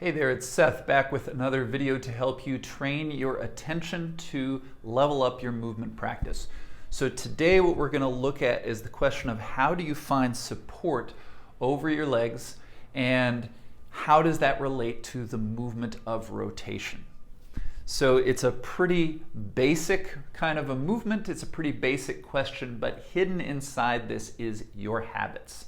Hey there, it's Seth back with another video to help you train your attention to level up your movement practice. So today what we're going to look at is the question of how do you find support over your legs and how does that relate to the movement of rotation. So it's a pretty basic kind of a movement, it's a pretty basic question, but hidden inside this is your habits.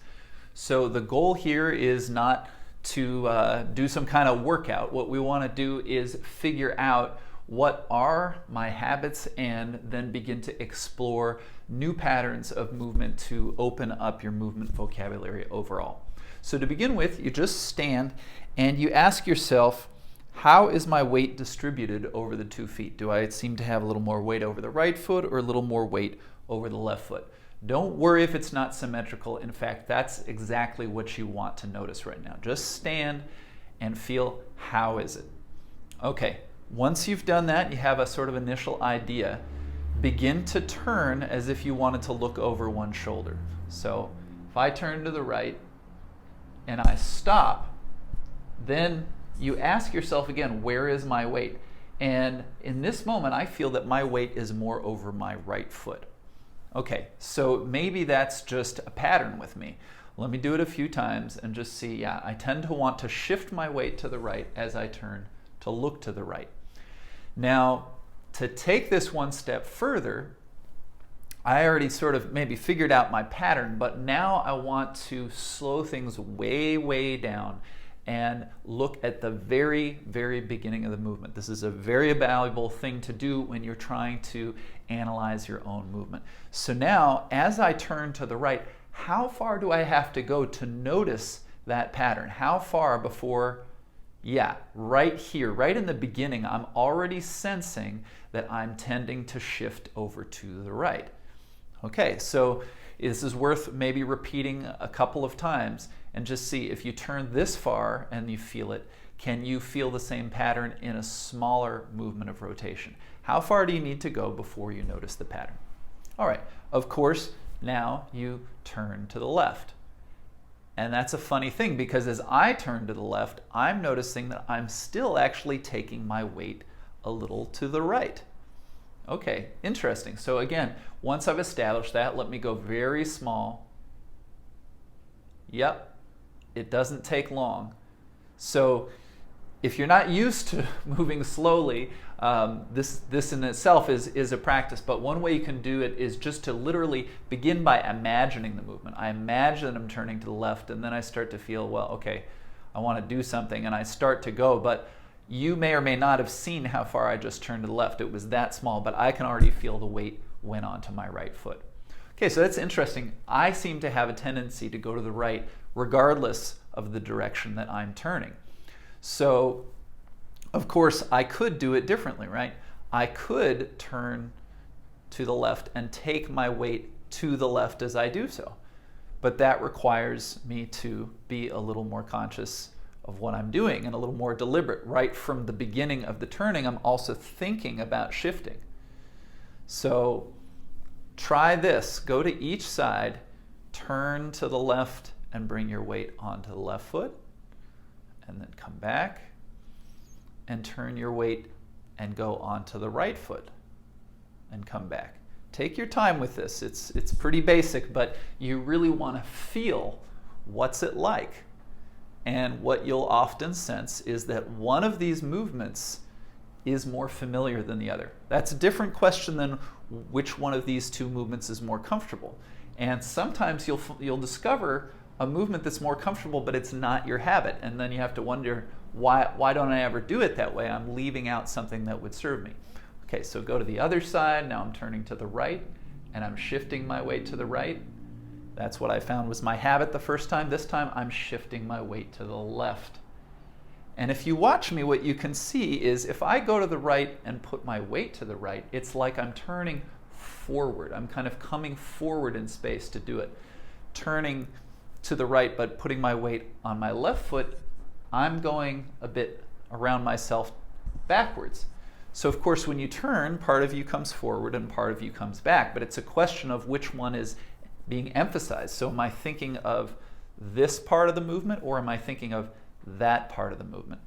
So the goal here is not to do some kind of workout. What we want to do is figure out what are my habits and then begin to explore new patterns of movement to open up your movement vocabulary overall. So to begin with, you just stand and you ask yourself, how is my weight distributed over the 2 feet? Do I seem to have a little more weight over the right foot or a little more weight over the left foot? Don't worry if it's not symmetrical. In fact, that's exactly what you want to notice right now. Just stand and feel, how is it? Okay, once you've done that, you have a sort of initial idea. Begin to turn as if you wanted to look over one shoulder. So if I turn to the right and I stop, then you ask yourself again, where is my weight? And in this moment, I feel that my weight is more over my right foot. Okay, so maybe that's just a pattern with me. Let me do it a few times and just see, yeah, I tend to want to shift my weight to the right as I turn to look to the right. Now, to take this one step further, I already sort of maybe figured out my pattern, but now I want to slow things way, way down and look at the very, very beginning of the movement. This is a very valuable thing to do when you're trying to analyze your own movement. So now, as I turn to the right, how far do I have to go to notice that pattern? How far before, yeah, right here, right in the beginning, I'm already sensing that I'm tending to shift over to the right. Okay, so this is worth maybe repeating a couple of times and just see if you turn this far and you feel it, can you feel the same pattern in a smaller movement of rotation? How far do you need to go before you notice the pattern? All right, of course, now you turn to the left. And that's a funny thing because as I turn to the left, I'm noticing that I'm still actually taking my weight a little to the right. Okay, interesting. So again, once I've established that, let me go very small. Yep, it doesn't take long. So if you're not used to moving slowly, this in itself is a practice, but one way you can do it is just to literally begin by imagining the movement. I imagine I'm turning to the left and then I start to feel, well, okay, I want to do something and I start to go, but you may or may not have seen how far I just turned to the left. It was that small, but I can already feel the weight went onto my right foot. Okay, so that's interesting. I seem to have a tendency to go to the right regardless of the direction that I'm turning. So, of course, I could do it differently, right? I could turn to the left and take my weight to the left as I do so. But that requires me to be a little more conscious of what I'm doing and a little more deliberate. Right from the beginning of the turning, I'm also thinking about shifting. So try this. Go to each side, turn to the left and bring your weight onto the left foot, and then come back and turn your weight and go onto the right foot and come back. Take your time with this. It's pretty basic, but you really want to feel what's it like. And what you'll often sense is that one of these movements is more familiar than the other. That's a different question than which one of these two movements is more comfortable. And sometimes you'll discover a movement that's more comfortable, but it's not your habit. And then you have to wonder, why don't I ever do it that way? I'm leaving out something that would serve me. Okay, so go to the other side. Now I'm turning to the right, and I'm shifting my weight to the right. That's what I found was my habit the first time. This time I'm shifting my weight to the left. And if you watch me, what you can see is if I go to the right and put my weight to the right, it's like I'm turning forward. I'm kind of coming forward in space to do it. Turning to the right, but putting my weight on my left foot, I'm going a bit around myself backwards. So of course, when you turn, part of you comes forward and part of you comes back, but it's a question of which one is being emphasized. So am I thinking of this part of the movement or am I thinking of that part of the movement?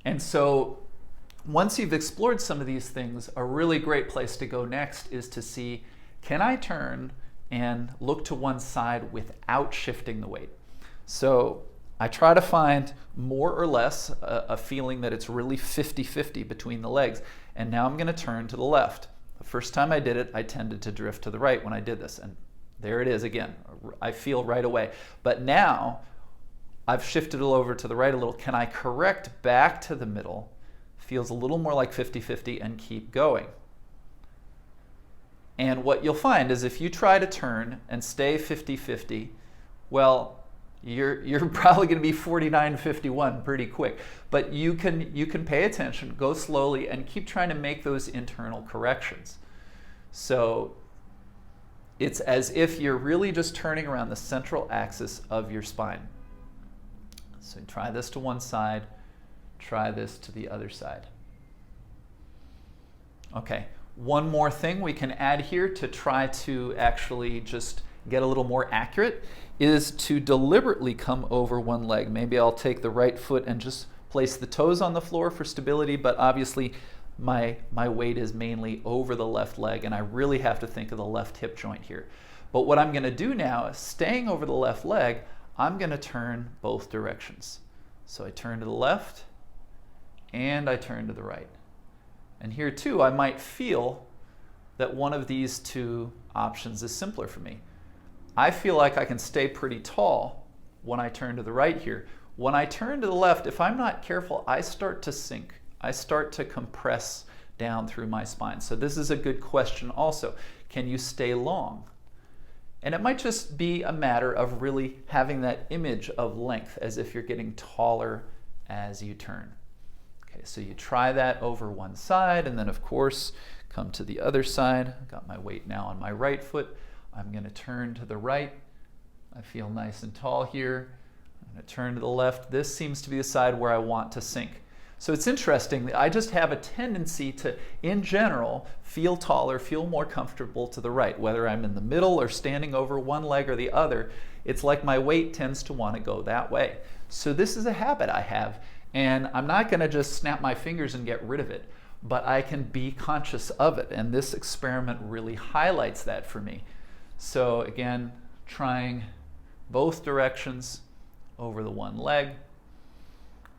And so once you've explored some of these things, a really great place to go next is to see, can I turn and look to one side without shifting the weight? So I try to find more or less a feeling that it's really 50-50 between the legs. And now I'm going to turn to the left. The first time I did it, I tended to drift to the right when I did this. And there it is again. I feel right away. But now I've shifted it over to the right a little. Can I correct back to the middle? Feels a little more like 50-50 and keep going. And what you'll find is if you try to turn and stay 50-50, well, you're probably going to be 49-51 pretty quick. But you can pay attention, go slowly, and keep trying to make those internal corrections. So it's as if you're really just turning around the central axis of your spine. So try this to one side, try this to the other side. Okay, one more thing we can add here to try to actually just get a little more accurate is to deliberately come over one leg. Maybe I'll take the right foot and just place the toes on the floor for stability, but obviously my weight is mainly over the left leg, and I really have to think of the left hip joint here. But what I'm going to do now is, staying over the left leg, I'm going to turn both directions. So I turn to the left and I turn to the right. And here too, I might feel that one of these two options is simpler for me. I feel like I can stay pretty tall when I turn to the right here. When I turn to the left, if I'm not careful, I start to sink. I start to compress down through my spine. So this is a good question also. Can you stay long? And it might just be a matter of really having that image of length as if you're getting taller as you turn. Okay, so you try that over one side, and then of course come to the other side. I've got my weight now on my right foot. I'm going to turn to the right. I feel nice and tall here. I'm going to turn to the left. This seems to be the side where I want to sink. So it's interesting. I just have a tendency to, in general, feel taller, feel more comfortable to the right. Whether I'm in the middle or standing over one leg or the other, it's like my weight tends to want to go that way. So this is a habit I have, and I'm not going to just snap my fingers and get rid of it, but I can be conscious of it, and this experiment really highlights that for me. So again, trying both directions over the one leg.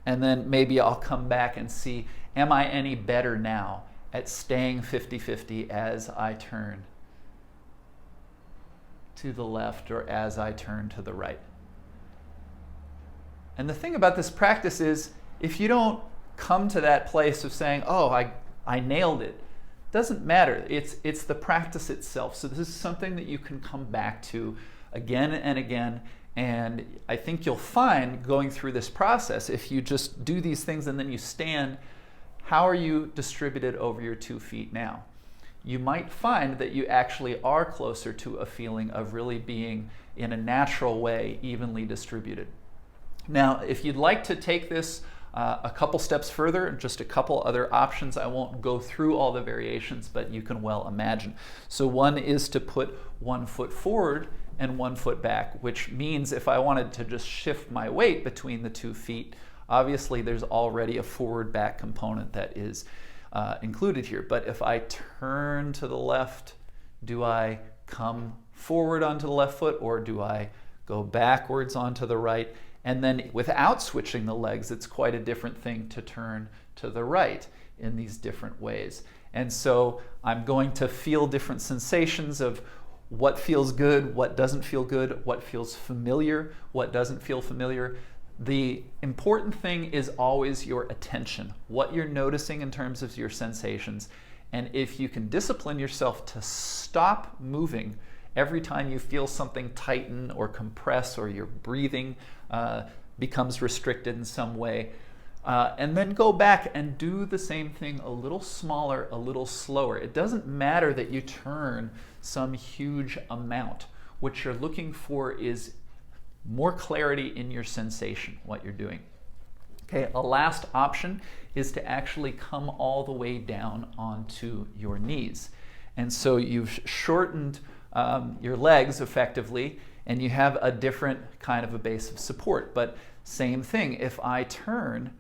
And then maybe I'll come back and see, am I any better now at staying 50-50 as I turn to the left or as I turn to the right? And the thing about this practice is, if you don't come to that place of saying, oh, I nailed it, doesn't matter. It's the practice itself. So this is something that you can come back to again and again. And I think you'll find, going through this process, if you just do these things and then you stand, how are you distributed over your 2 feet now? You might find that you actually are closer to a feeling of really being, in a natural way, evenly distributed. Now, if you'd like to take this a couple steps further, just a couple other options, I won't go through all the variations, but you can well imagine. So one is to put one foot forward and one foot back, which means if I wanted to just shift my weight between the 2 feet, obviously there's already a forward back component that is included here. But if I turn to the left, do I come forward onto the left foot, or do I go backwards onto the right? And then without switching the legs, it's quite a different thing to turn to the right in these different ways. And so I'm going to feel different sensations of what feels good, what doesn't feel good, what feels familiar, what doesn't feel familiar. The important thing is always your attention, what you're noticing in terms of your sensations. And if you can discipline yourself to stop moving every time you feel something tighten or compress, or your breathing becomes restricted in some way, and then go back and do the same thing a little smaller, a little slower. It doesn't matter that you turn some huge amount. What you're looking for is more clarity in your sensation, what you're doing. Okay, a last option is to actually come all the way down onto your knees. And so you've shortened your legs effectively, and you have a different kind of a base of support. But same thing, if I turn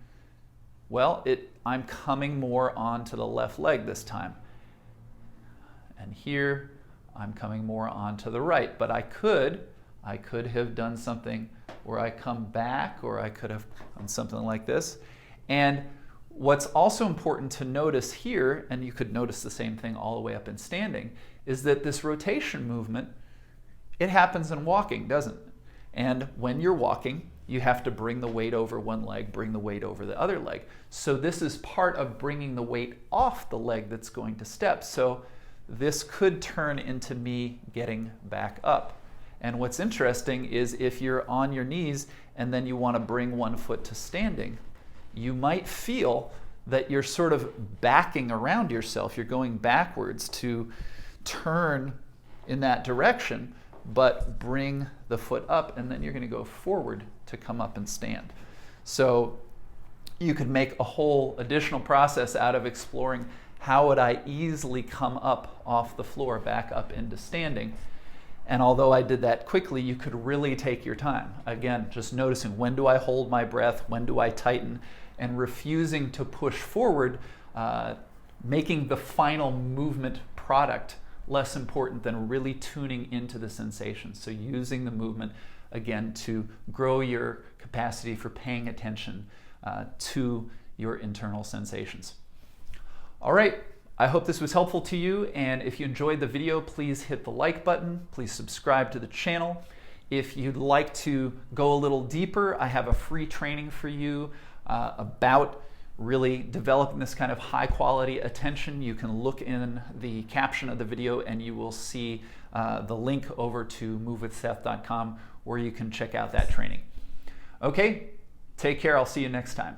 Well, I'm coming more onto the left leg this time. And here, I'm coming more onto the right. But I could have done something where I come back, or I could have done something like this. And what's also important to notice here, and you could notice the same thing all the way up in standing, is that this rotation movement, it happens in walking, doesn't it? And when you're walking, you have to bring the weight over one leg, bring the weight over the other leg. So this is part of bringing the weight off the leg that's going to step. So this could turn into me getting back up. And what's interesting is if you're on your knees and then you want to bring one foot to standing, you might feel that you're sort of backing around yourself. You're going backwards to turn in that direction, but bring the foot up, and then you're going to go forward to come up and stand. So you could make a whole additional process out of exploring how would I easily come up off the floor back up into standing. And although I did that quickly, you could really take your time. Again, just noticing, when do I hold my breath, when do I tighten, and refusing to push forward, making the final movement product less important than really tuning into the sensation. So using the movement, again, to grow your capacity for paying attention to your internal sensations. All right, I hope this was helpful to you, and if you enjoyed the video, please hit the like button, please subscribe to the channel. If you'd like to go a little deeper, I have a free training for you about really developing this kind of high quality attention. You can look in the caption of the video and you will see the link over to movewithseth.com where you can check out that training. Okay, take care. I'll see you next time.